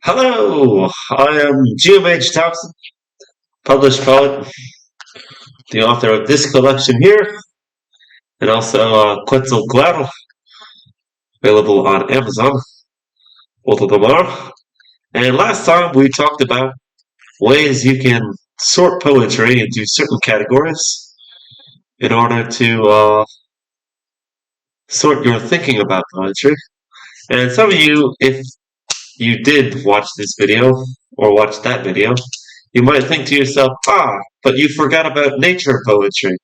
Hello, I am GMH Thompson, published poet, the author of this collection here, and also Quetzalcoatl, available on Amazon. Both of them are. And last time we talked about ways you can sort poetry into certain categories in order to sort your thinking about poetry. And some of you, if you did watch this video or watch that video, you might think to yourself, but you forgot about nature poetry.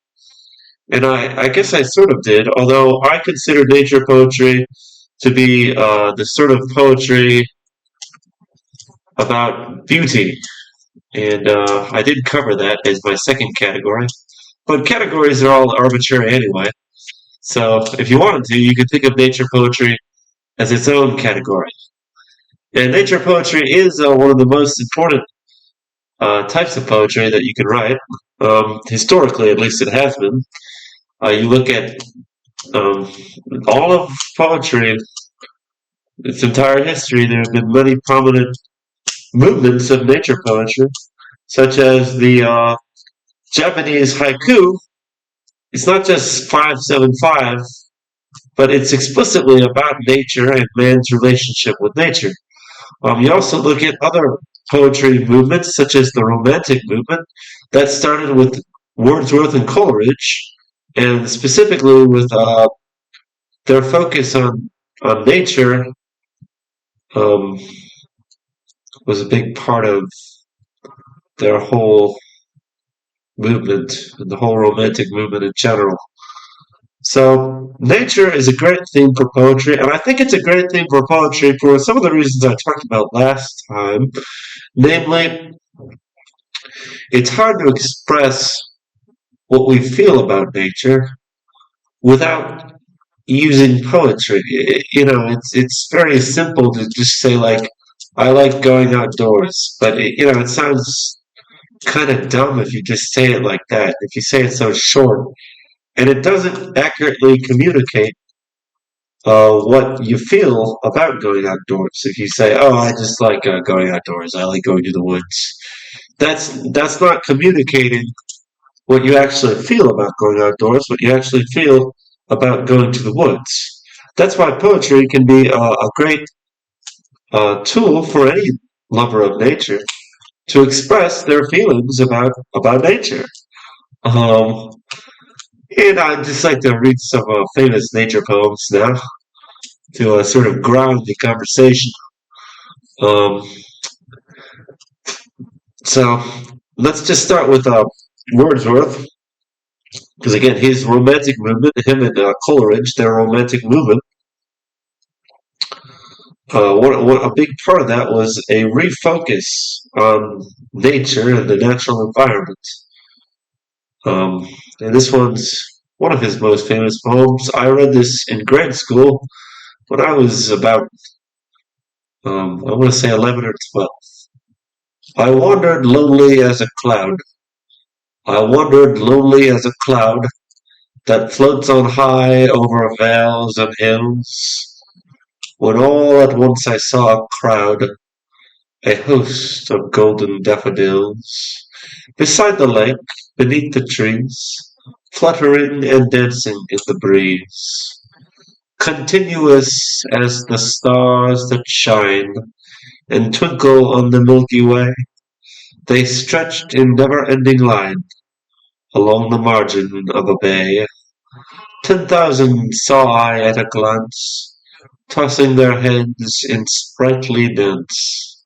And I guess I sort of did, although I consider nature poetry to be the sort of poetry about beauty. And I did cover that as my second category. But categories are all arbitrary anyway. So if you wanted to, you could think of nature poetry as its own category. And nature poetry is one of the most important types of poetry that you can write. Historically, at least it has been. You look at um, all of poetry, its entire history, there have been many prominent movements of nature poetry, such as the Japanese haiku. It's not just 575, but it's explicitly about nature and man's relationship with nature. You also look at other poetry movements, such as the Romantic movement, that started with Wordsworth and Coleridge, and specifically with their focus on nature um, was a big part of their whole movement and the whole romantic movement in general. So nature is a great theme for poetry, and I think it's a great theme for poetry for some of the reasons I talked about last time. Namely, it's hard to express what we feel about nature without using poetry. It's very simple to just say like, I like going outdoors, but it sounds kind of dumb if you just say it like that. If you say it so short, and it doesn't accurately communicate what you feel about going outdoors. If you say, "Oh, I just like going outdoors. I like going to the woods," that's not communicating what you actually feel about going outdoors. What you actually feel about going to the woods. That's why poetry can be a great tool for any lover of nature to express their feelings about nature. Um, and I'd just like to read some famous nature poems now to sort of ground the conversation. Um, so let's just start with Wordsworth, because again, his romantic movement, him and Coleridge, their romantic movement, a big part of that was a refocus on nature and the natural environment. And this one's one of his most famous poems. I read this in grade school when I was about, I want to say 11 or 12. I wandered lonely as a cloud. I wandered lonely as a cloud that floats on high over vales and hills, when all at once I saw a crowd, a host of golden daffodils, beside the lake, beneath the trees, fluttering and dancing in the breeze, continuous as the stars that shine and twinkle on the Milky Way. They stretched in never-ending line along the margin of a bay. 10,000 saw I at a glance, tossing their heads in sprightly dance.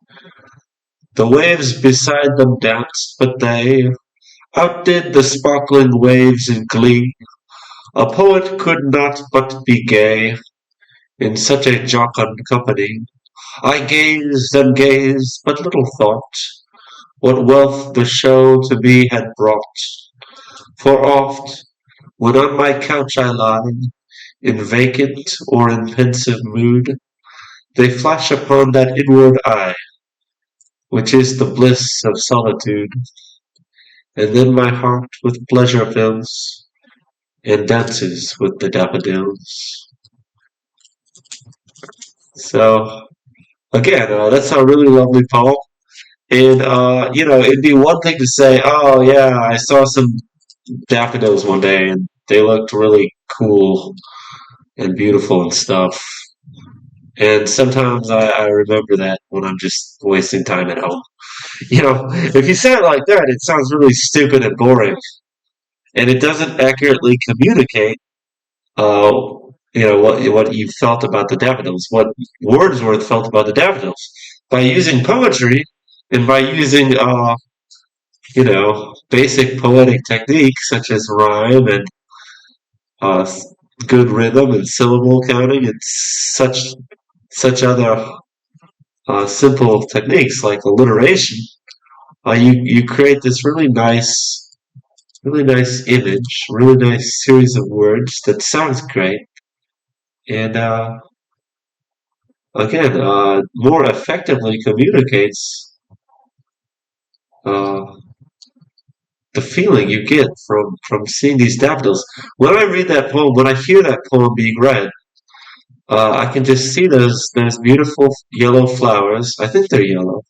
The waves beside them danced, but they outdid the sparkling waves in glee. A poet could not but be gay in such a jocund company. I gazed and gazed, but little thought what wealth the show to me had brought. For oft, when on my couch I lie, in vacant or in pensive mood, they flash upon that inward eye, which is the bliss of solitude, and then my heart with pleasure fills, and dances with the daffodils. So again, that's a really lovely poem. And it'd be one thing to say, "Oh yeah, I saw some daffodils one day, and they looked really cool and beautiful and stuff." And sometimes I remember that when I'm just wasting time at home. If you say it like that, it sounds really stupid and boring, and it doesn't accurately communicate, uh, what you felt about the daffodils, what Wordsworth felt about the daffodils. By using poetry and by using, basic poetic techniques such as rhyme and uh, good rhythm and syllable counting and such other simple techniques like alliteration, you create this really nice image, really nice series of words that sounds great, and again, more effectively communicates uh, the feeling you get from seeing these daffodils. When I read that poem, when I hear that poem being read, I can just see those beautiful yellow flowers. I think they're yellow.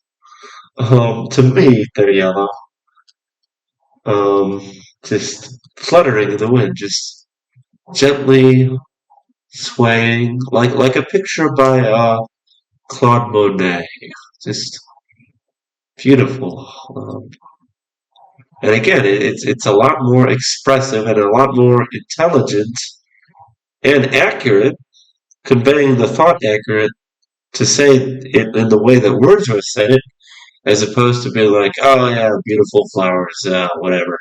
To me, they're yellow. Um, just fluttering in the wind, just gently swaying, like a picture by Claude Monet. Just beautiful. And again, it's a lot more expressive and a lot more intelligent and accurate, conveying the thought accurate to say it in the way that Wordsworth said it, as opposed to being like, oh yeah, beautiful flowers, whatever.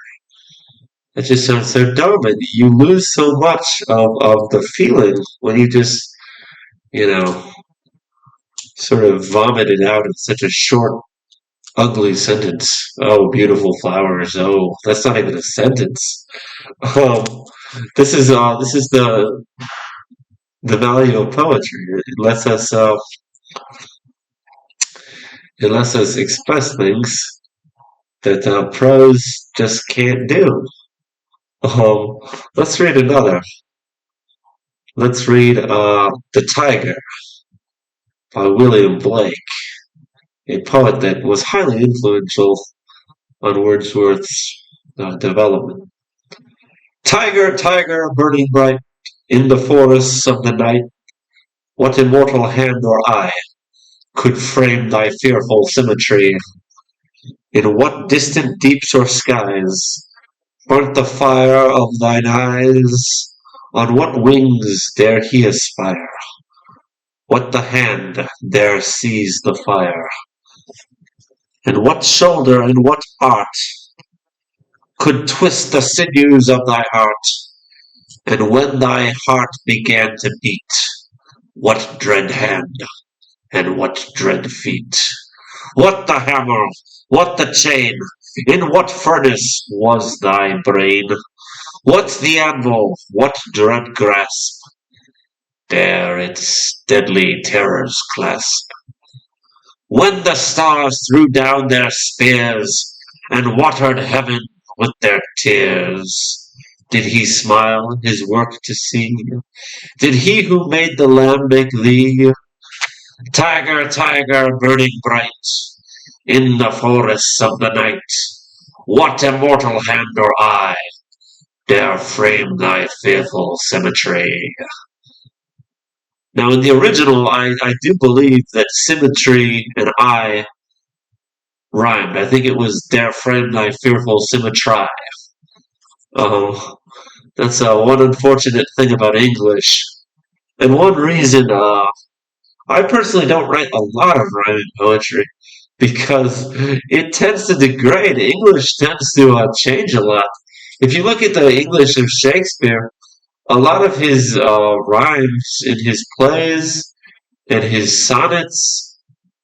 It just sounds so dumb, and you lose so much of the feeling when you just, you know, sort of vomit it out in such a short, ugly sentence. Oh, beautiful flowers. Oh, that's not even a sentence. Um, this is the value of poetry. It lets us express things that prose just can't do. Um, let's read another. Let's read The Tiger by William Blake, a poet that was highly influential on Wordsworth's development. Tiger, tiger, burning bright in the forests of the night, what immortal hand or eye could frame thy fearful symmetry? In what distant deeps or skies burnt the fire of thine eyes? On what wings dare he aspire? What the hand dare seize the fire? And what shoulder and what art could twist the sinews of thy heart? And when thy heart began to beat, what dread hand and what dread feet? What the hammer? What the chain? In what furnace was thy brain? What the anvil? What dread grasp dare its deadly terrors clasp? When the stars threw down their spears and watered heaven with their tears, did he smile his work to see? Did he who made the lamb make thee? Tiger, tiger, burning bright in the forests of the night, what immortal hand or eye dare frame thy fearful symmetry? Now, in the original, I do believe that symmetry and I rhymed. I think it was dare frame thy fearful symmetry. Oh, that's one unfortunate thing about English. And one reason I personally don't write a lot of rhyming poetry because it tends to degrade. English tends to change a lot. If you look at the English of Shakespeare, a lot of his rhymes in his plays and his sonnets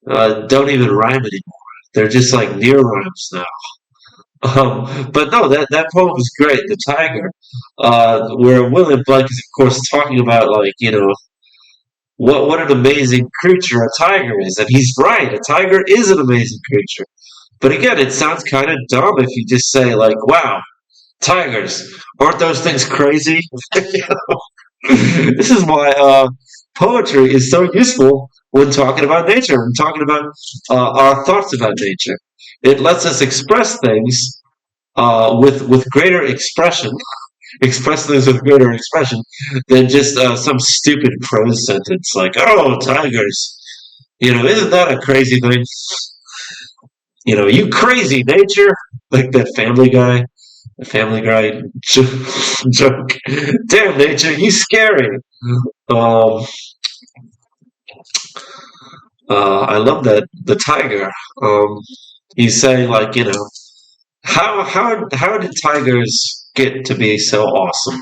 don't even rhyme anymore. They're just like near rhymes now. But no, that poem is great, The Tiger, where William Blake is, of course, talking about, like, what an amazing creature a tiger is. And he's right, a tiger is an amazing creature. But again, it sounds kind of dumb if you just say, like, wow, tigers, aren't those things crazy? This is why Poetry is so useful when talking about nature, when talking about our thoughts about nature. It lets us express things with greater expression, express things with greater expression than just some stupid prose sentence like, "Oh, tigers." Isn't that a crazy thing? You crazy nature, like that Family Guy joke. Damn nature, you scary. Um, I love that the tiger. Um, he's saying like, how did tigers get to be so awesome?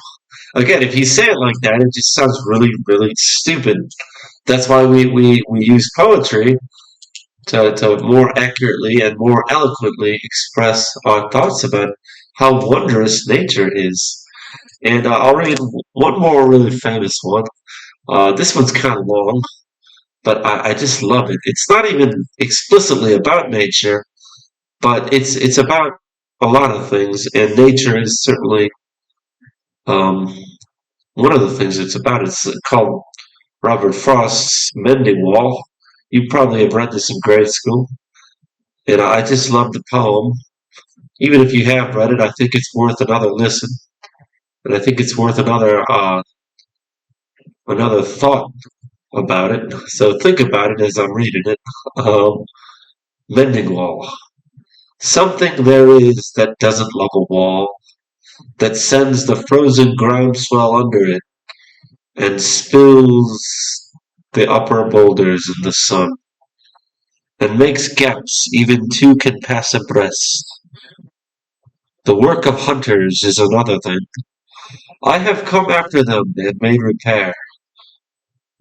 Again, if you say it like that, it just sounds really really stupid. That's why we use poetry to more accurately and more eloquently express our thoughts about how wondrous nature is. And I'll read one more really famous one. This one's kind of long, but I just love it. It's not even explicitly about nature, but it's about a lot of things, and nature is certainly um, one of the things it's about. It's called Robert Frost's Mending Wall. You probably have read this in grade school, and I just love the poem. Even if you have read it, I think it's worth another listen, and I think it's worth another thought about it. So think about it as I'm reading it. Um, Mending Wall. Something there is that doesn't love a wall, that sends the frozen groundswell under it, and spills the upper boulders in the sun, and makes gaps even two can pass abreast. The work of hunters is another thing. I have come after them and made repair,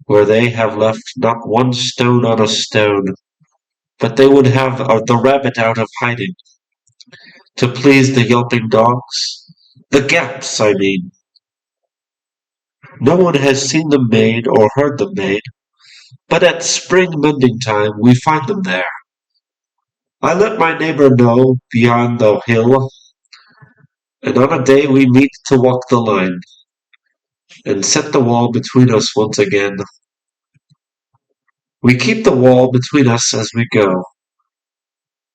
where they have left not one stone on a stone, but they would have the rabbit out of hiding, to please the yelping dogs. The gaps, I mean. No one has seen them made or heard them made, but at spring mending time we find them there. I let my neighbor know beyond the hill, and on a day we meet to walk the line, and set the wall between us once again. We keep the wall between us as we go,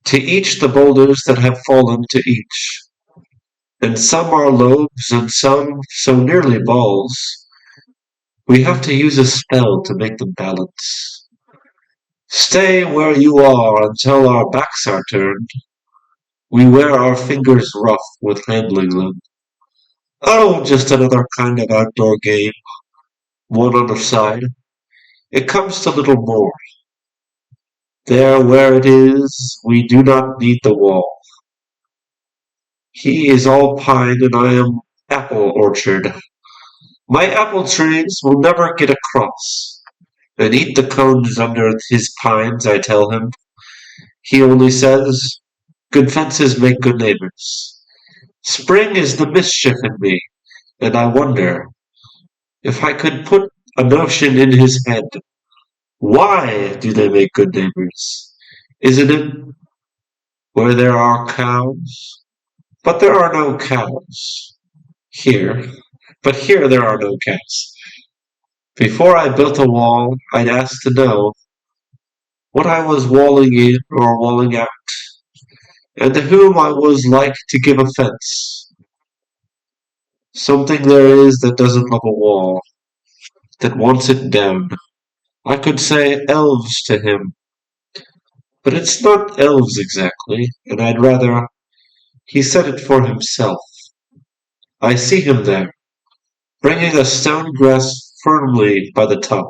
to each the boulders that have fallen to each, and some are lobes and some so nearly balls, we have to use a spell to make them balance. Stay where you are until our backs are turned. We wear our fingers rough with handling them. Oh, just another kind of outdoor game, one on the side. It comes to little more. There where it is, we do not need the wall. He is all pine and I am apple orchard. My apple trees will never get across and eat the cones under his pines, I tell him. He only says, good fences make good neighbors. Spring is the mischief in me, and I wonder if I could put a notion in his head. Why do they make good neighbors? Isn't it where there are cows? But there are no cows here. But here there are no cows. Before I built a wall, I'd ask to know what I was walling in or walling out, and to whom I was like to give offence. Something there is that doesn't love a wall, that wants it down. I could say elves to him, but it's not elves exactly, and I'd rather he said it for himself. I see him there, bringing a stone grass firmly by the top,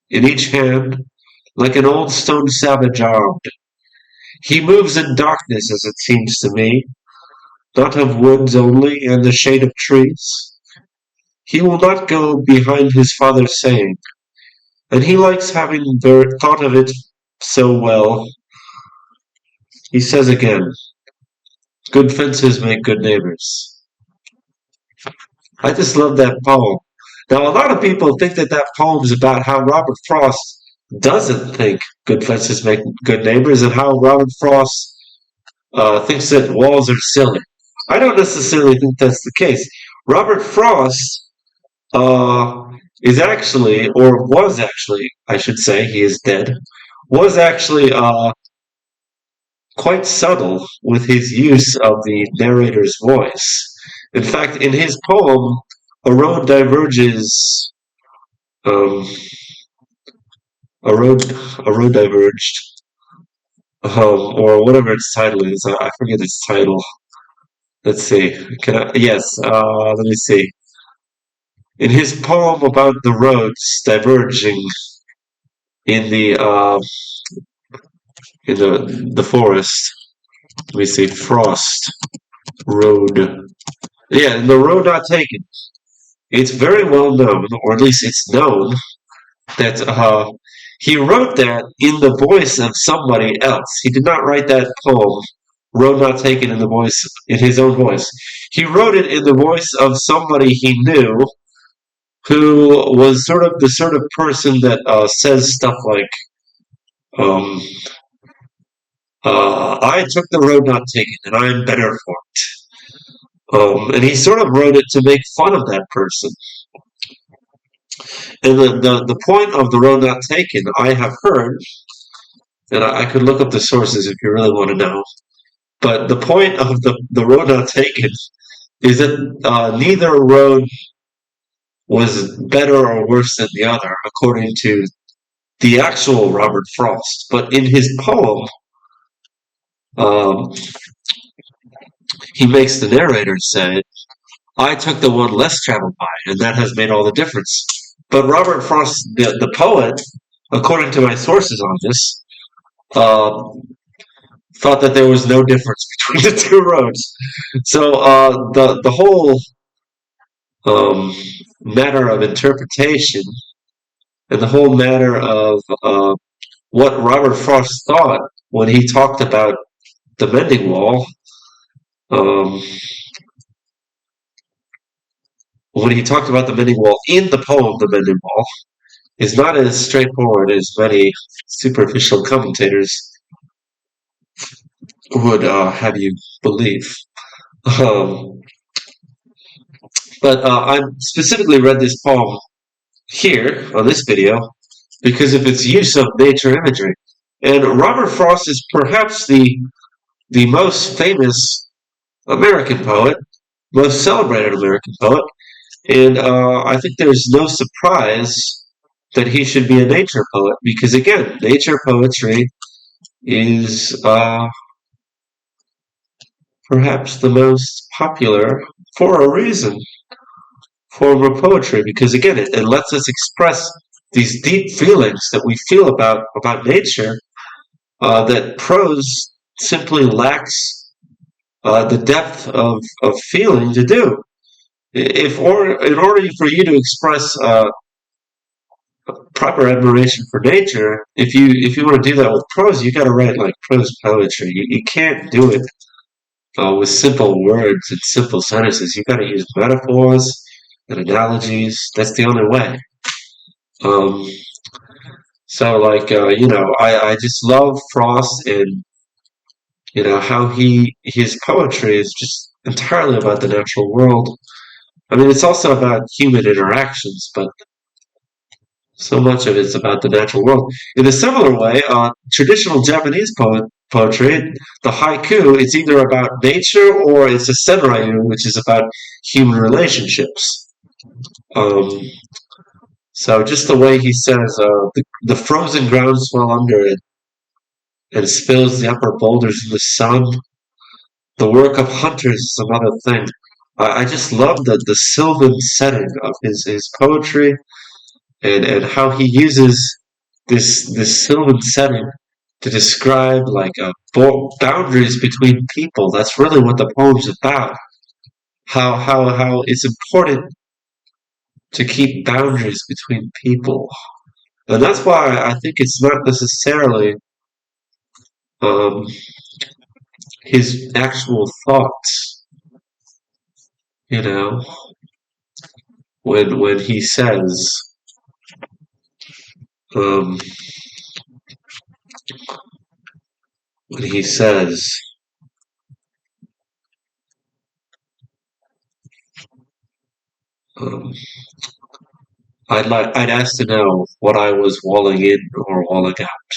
in each hand, like an old stone savage armed. He moves in darkness, as it seems to me, not of woods only and the shade of trees. He will not go behind his father's saying, and he likes having thought of it so well. He says again, good fences make good neighbors. I just love that poem. Now, a lot of people think that that poem is about how Robert Frost doesn't think good fences make good neighbors and how Robert Frost thinks that walls are silly. I don't necessarily think that's the case. Robert Frost uh, is actually, or was actually, I should say, he is dead, was actually quite subtle with his use of the narrator's voice. In fact, in his poem, a road diverges, um, a road, a road diverged, or whatever its title is. I forget its title. Let's see. Can I? Yes. Let me see. In his poem about the roads diverging in the forest, let me see. Frost road. Yeah, the road not taken. It's very well known, or at least it's known, that he wrote that in the voice of somebody else. He did not write that poem, Road Not Taken, in his own voice. He wrote it in the voice of somebody he knew, who was sort of the sort of person that says stuff like, um, "I took the road not taken, and I am better for it." And he sort of wrote it to make fun of that person. And the point of the road not taken, I have heard, and I could look up the sources if you really want to know. But the point of the road not taken is that neither road was better or worse than the other, according to the actual Robert Frost. But in his poem, um, he makes the narrator say, I took the one less traveled by, and that has made all the difference. But Robert Frost, the poet, according to my sources on this, uh, thought that there was no difference between the two roads. So the whole um, matter of interpretation and the whole matter of what Robert Frost thought when he talked about the mending wall, um, when he talked about the mending wall in the poem "The Mending Wall," is not as straightforward as many superficial commentators would have you believe. Um, but I specifically read this poem here on this video because of its use of nature imagery. And Robert Frost is perhaps the most famous American poet, most celebrated American poet, and I think there's no surprise that he should be a nature poet because, again, nature poetry is perhaps the most popular for a reason form of poetry because, again, it lets us express these deep feelings that we feel about nature that prose simply lacks the depth of feeling to do. In order for you to express proper admiration for nature, if you want to do that with prose, you got to write like prose poetry. You can't do it with simple words and simple sentences. You got to use metaphors and analogies. That's the only way. Um, so, like I just love Frost and how his poetry is just entirely about the natural world. I mean, it's also about human interactions, but so much of it's about the natural world. In a similar way, traditional Japanese poetry, the haiku, it's either about nature or it's a senryu, which is about human relationships. Um, so just the way he says, the frozen ground swell under it and spills the upper boulders in the sun. The work of hunters is another thing. I just love the sylvan setting of his poetry and how he uses this sylvan setting to describe like boundaries between people. That's really what the poem's about. How it's important to keep boundaries between people, and that's why I think it's not necessarily um, his actual thoughts. You know, when he says. Um, when he says, um, I'd ask to know what I was walling in or walling out,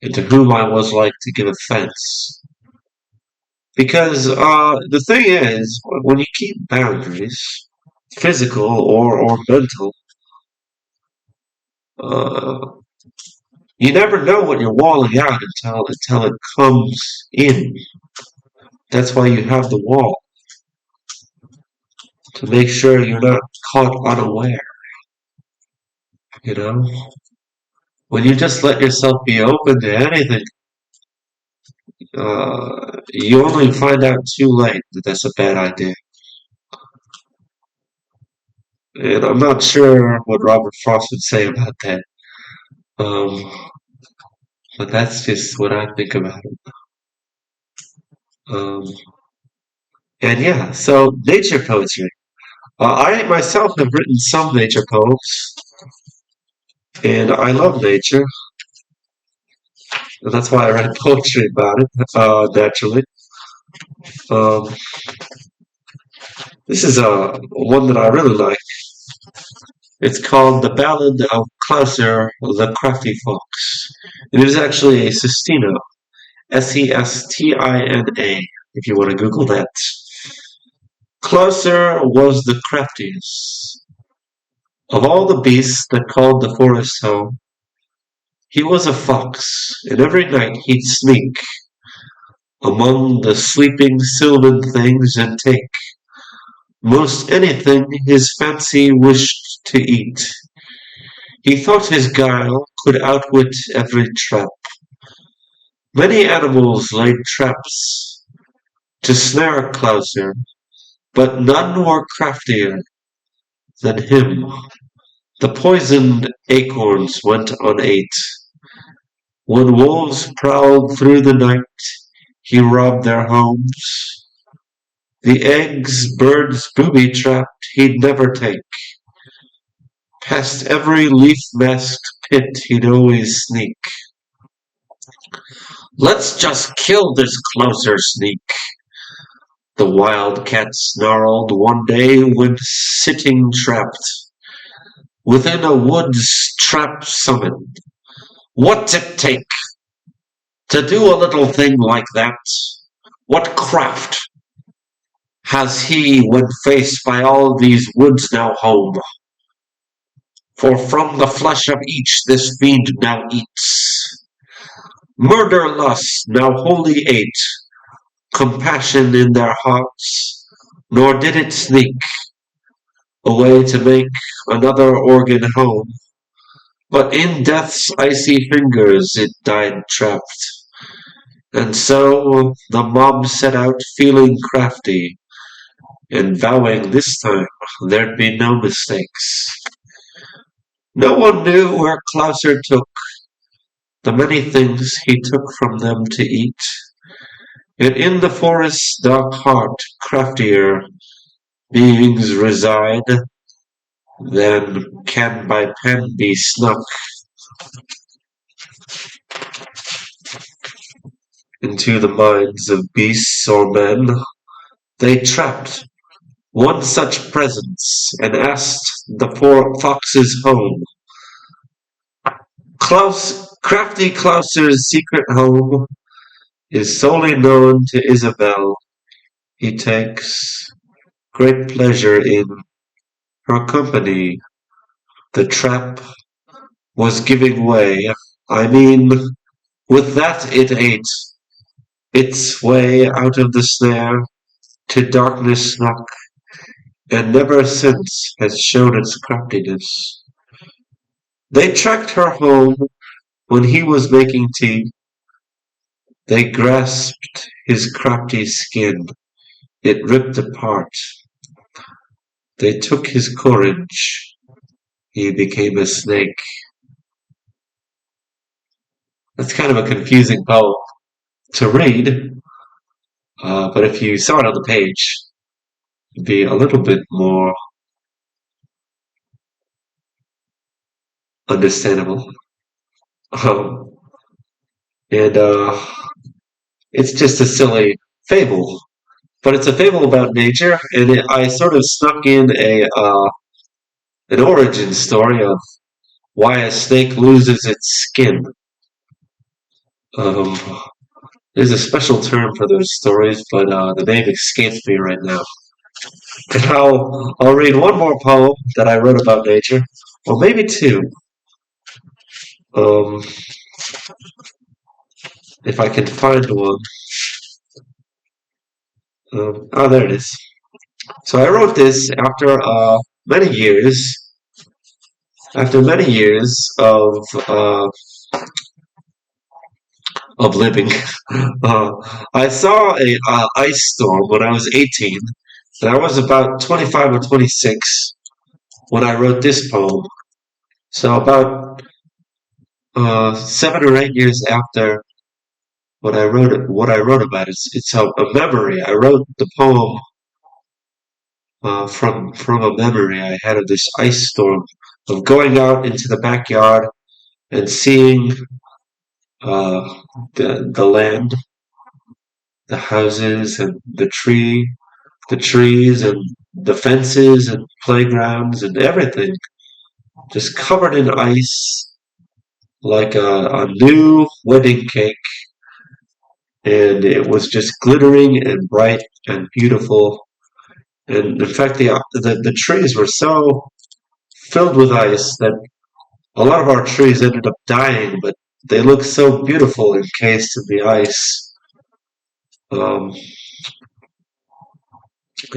and to whom I was like to give offense. Because the thing is, when you keep boundaries, physical or mental, uh, you never know what you're walling out until it comes in. That's why you have the wall, to make sure you're not caught unaware. You know, when you just let yourself be open to anything, you only find out too late that that's a bad idea. And I'm not sure what Robert Frost would say about that. Um, but that's just what I think about it. Um, and yeah, so nature poetry. I myself have written some nature poems, and I love nature, and that's why I write poetry about it, naturally. Um, this is one that I really like. It's called The Ballad of Clouser the Crafty Fox. It is actually a sestina, Sestina, if you want to Google that. Clouser was the craftiest. Of all the beasts that called the forest home, he was a fox, and every night he'd sneak among the sleeping sylvan things and take most anything his fancy wished to eat. He thought his guile could outwit every trap. Many animals laid traps to snare Clouser, but none were craftier than him. The poisoned acorns went unate. When wolves prowled through the night, he robbed their homes. The eggs birds booby-trapped he'd never take. Past every leaf-masked pit he'd always sneak. "Let's just kill this closer sneak," the wildcat snarled one day when sitting trapped within a wood's trap summit. "What's it take to do a little thing like that? What craft has he when faced by all these woods now home? For from the flesh of each this fiend now eats. Murder lust now wholly ate compassion in their hearts, nor did it sneak away to make another organ home, but in death's icy fingers it died trapped. And so the mob set out feeling crafty, and vowing this time there'd be no mistakes. No one knew where Clouser took the many things he took from them to eat, and in the forest's dark heart craftier beings reside than can by pen be snuck into the minds of beasts or men. They trapped one such presence and asked the four foxes home. Crafty Clouser's secret home is solely known to Isabel. He takes great pleasure in her company. The trap was giving way. I mean, with that it ate its way out of the snare, to darkness snuck, and never since has shown its craftiness. They tracked her home when he was making tea. They grasped his crafty skin. It ripped apart. They took his courage. He became a snake. That's kind of a confusing poem to read, but if you saw it on the page, it'd be a little bit more understandable. Um, and it's just a silly fable, but it's a fable about nature, and I sort of snuck in an origin story of why a snake loses its skin. Um, there's a special term for those stories, but the name escapes me right now. And I'll read one more poem that I wrote about nature, or maybe two, um, if I can find one. There it is. So I wrote this after many years, after many years of living. Uh, I saw a ice storm when I was 18, and I was about 25 or 26 when I wrote this poem. So about 7 or 8 years after what I wrote about, it's a memory. I wrote the poem from a memory I had of this ice storm, of going out into the backyard and seeing uh, the land, the houses, and the trees, and the fences, and playgrounds, and everything just covered in ice, like a new wedding cake, and it was just glittering and bright and beautiful. And in fact, the trees were so filled with ice that a lot of our trees ended up dying, but they look so beautiful encased in the ice. Um,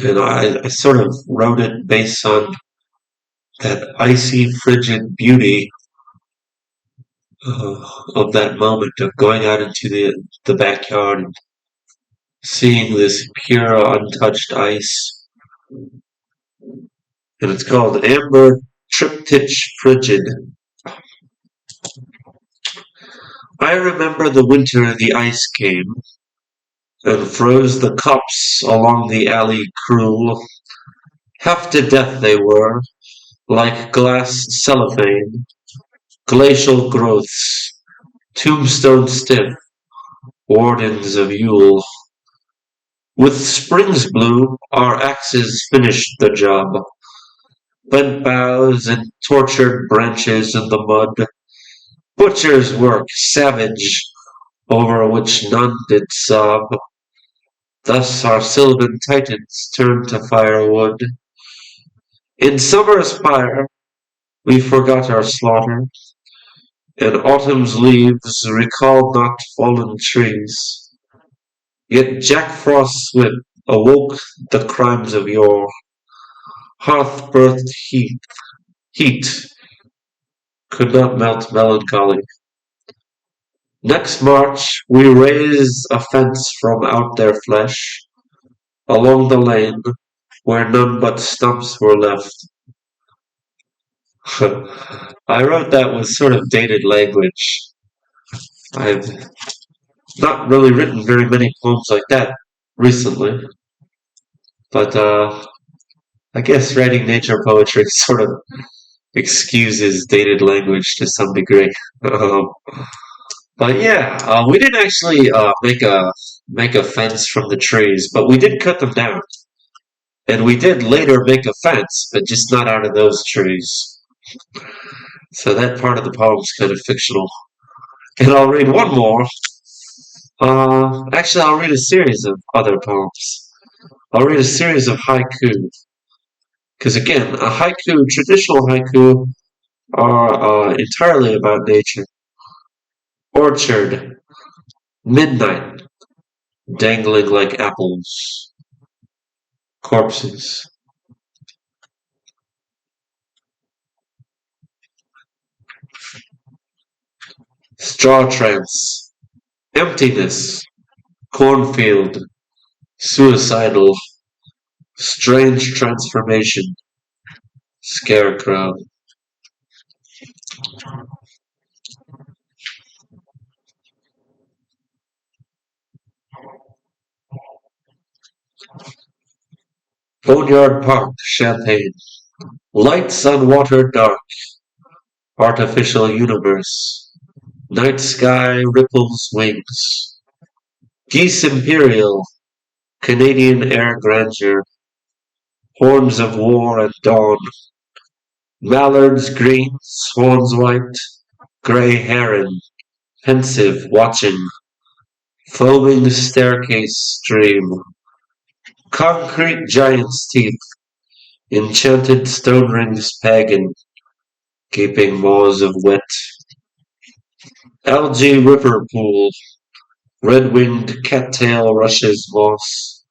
and I sort of wrote it based on that icy, frigid beauty of that moment of going out into the backyard and seeing this pure, untouched ice. And it's called Amber Triptych Frigid. I remember the winter the ice came and froze the cups along the alley cruel. Half to death they were, like glass cellophane, glacial growths, tombstone stiff, wardens of Yule. With spring's bloom, our axes finished the job. Bent boughs and tortured branches in the mud. Butcher's work, savage, over which none did sob. Thus our sylvan Titans turned to firewood. In summer's fire we forgot our slaughter, and autumn's leaves recalled not fallen trees. Yet Jack Frost's whip awoke the crimes of yore. Hearth-birthed heat could not melt melancholy. Next March we raised a fence from out their flesh, along the lane where none but stumps were left. I wrote that with sort of dated language. I've not really written very many poems like that recently, but I guess writing nature poetry sort of excuses dated language to some degree. Um, but yeah, we didn't actually make a fence from the trees, but we did cut them down, and we did later make a fence, but just not out of those trees. So that part of the poem's kind of fictional. And I'll read one more. Actually, I'll read a series of other poems. I'll read a series of haiku. Because again, a haiku, traditional haiku, are entirely about nature. Orchard, midnight, dangling like apples, corpses. Straw trance, emptiness, cornfield, suicidal, strange transformation, scarecrow. Boneyard Park, Champagne. Lights on water dark, artificial universe. Night sky ripples wings. Geese imperial, Canadian air grandeur. Horns of war at dawn. Mallards green, swans white, grey heron, pensive, watching, foaming staircase stream, concrete giant's teeth, enchanted stone rings pagan, gaping maws of wet, algae river pool, red-winged cattail rushes moss,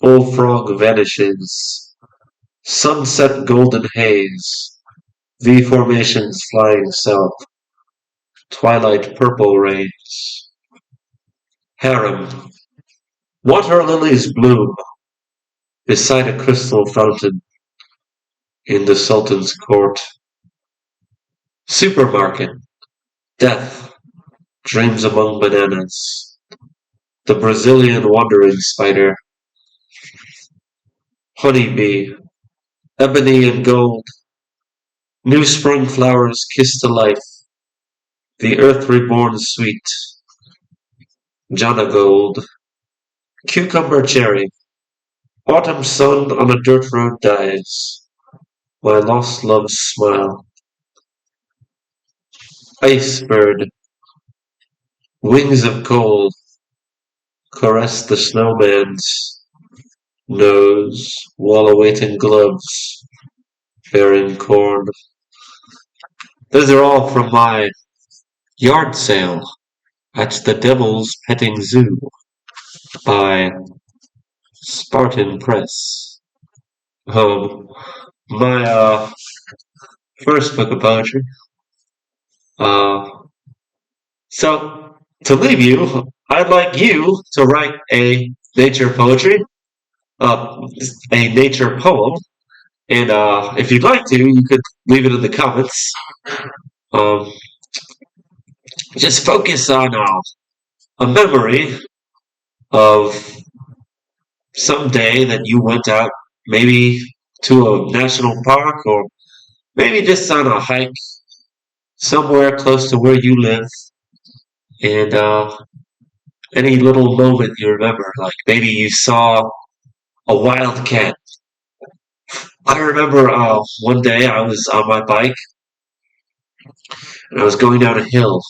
bullfrog vanishes, sunset golden haze, V formations flying south, twilight purple rains, harem, water lilies bloom beside a crystal fountain in the Sultan's court, supermarket, death, dreams among bananas, the Brazilian wandering spider, honeybee, ebony and gold, new sprung flowers kiss to life, the earth reborn sweet, Jana gold, cucumber cherry, autumn sun on a dirt road dies, my lost love's smile, ice bird, wings of gold, caress the snowman's nose while awaiting gloves, bearing corn. Those are all from my yard sale at the Devil's Petting Zoo by Spartan Press. Um, my first book of poetry. Uh, so to leave you, I'd like you to write a nature poetry, uh, a nature poem, and if you'd like to, you could leave it in the comments. Um, just focus on a memory of some day that you went out, maybe to a national park, or maybe just on a hike somewhere close to where you live, and any little moment you remember, like maybe you saw a wildcat. I remember one day I was on my bike and I was going down a hill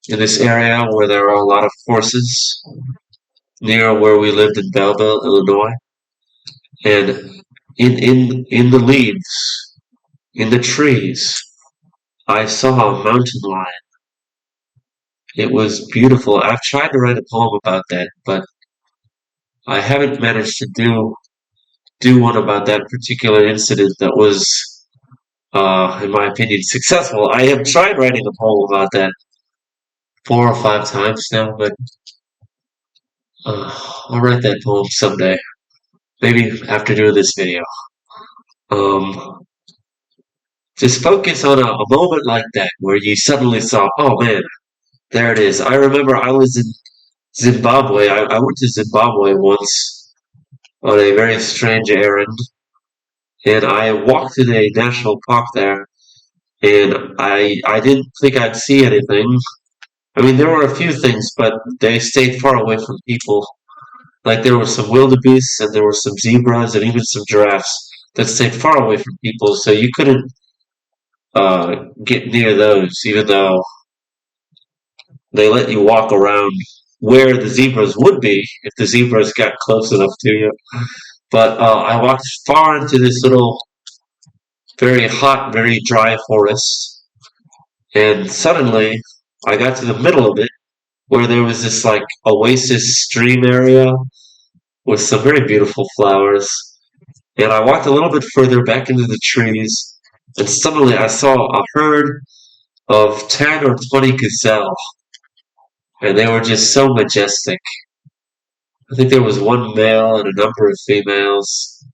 in this area where there are a lot of horses near where we lived in Belleville, Illinois, and in the leaves, in the trees, I saw a mountain lion. It was beautiful. I've tried to write a poem about that, but I haven't managed to do one about that particular incident that was, in my opinion, successful. I have tried writing a poem about that 4 or 5 times now, but I'll write that poem someday. Maybe after doing this video. Um, just focus on a moment like that where you suddenly saw, oh man, there it is. I remember I was in Zimbabwe. I went to Zimbabwe once on a very strange errand, and I walked in a national park there, and I didn't think I'd see anything. I mean, there were a few things, but they stayed far away from people. Like there were some wildebeests, and there were some zebras, and even some giraffes that stayed far away from people, so you couldn't get near those, even though they let you walk around where the zebras would be if the zebras got close enough to you. But I walked far into this little, very hot, very dry forest, and suddenly I got to the middle of it where there was this like oasis stream area with some very beautiful flowers. And I walked a little bit further back into the trees, and suddenly I saw a herd of 10 or 20 gazelle, and they were just so majestic. I think there was one male and a number of females.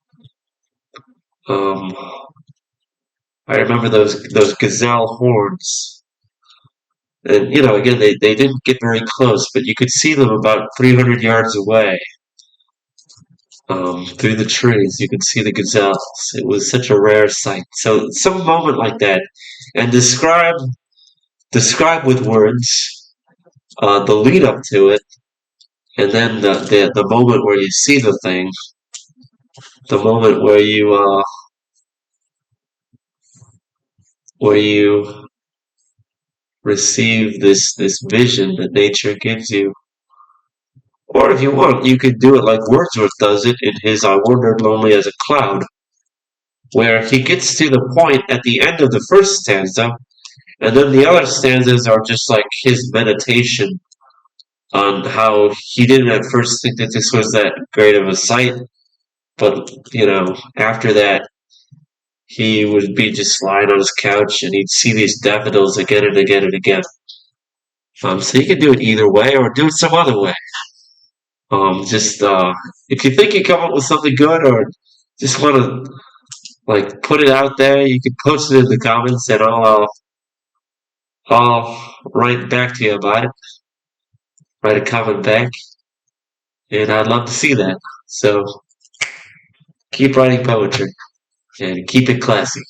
Um, I remember those gazelle horns. And, you know, again, they didn't get very close, but you could see them about 300 yards away. Through the trees, you could see the gazelles. It was such a rare sight. So, some moment like that, and describe with words the lead up to it, and then the moment where you see the thing, the moment where where you receive this vision that nature gives you. Or if you want, you could do it like Wordsworth does it in his I Wandered Lonely as a Cloud, where he gets to the point at the end of the first stanza, and then the other stanzas are just like his meditation on how he didn't at first think that this was that great of a sight, but after that he would be just lying on his couch and he'd see these daffodils again and again and again. So you can do it either way or do it some other way. Just if you think you come up with something good or just want to like put it out there, you can post it in the comments and I'll write back to you about it. Write a comment back, and I'd love to see that. So keep writing poetry and keep it classy.